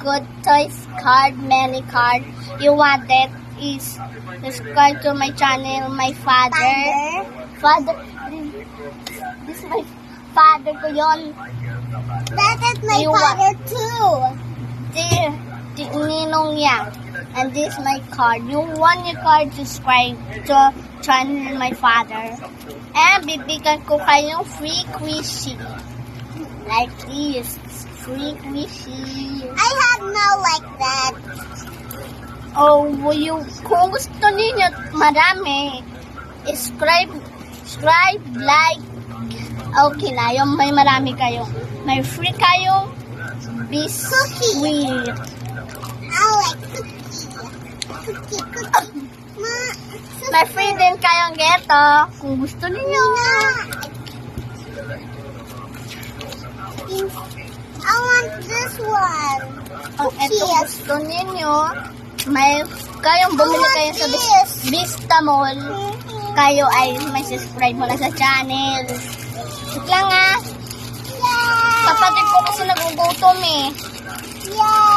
good toys card, many card. You want it is subscribe to my channel, my father. Father, this my father ko yon. That is my You father too. The ninong niya. And this my card. You want your card, subscribe to channel my father. And bibigyan ko kayong free quizzy. Like this. Free quizzy. I have no like that. Oh, kung gusto niyo marami, subscribe, like. Okay na, yung may marami kayo. May free kayong biscuit. I like cookie. Ma, May free din kayong geto kung gusto niyo. I want this one. Kung ito gusto niyo, may kayong bumili kayo sa Vista Mall. Kayo ay may subscribe mo na sa channel. Wait lang ah. Yay! Kapatid ko kasi nagugutom eh. Yay!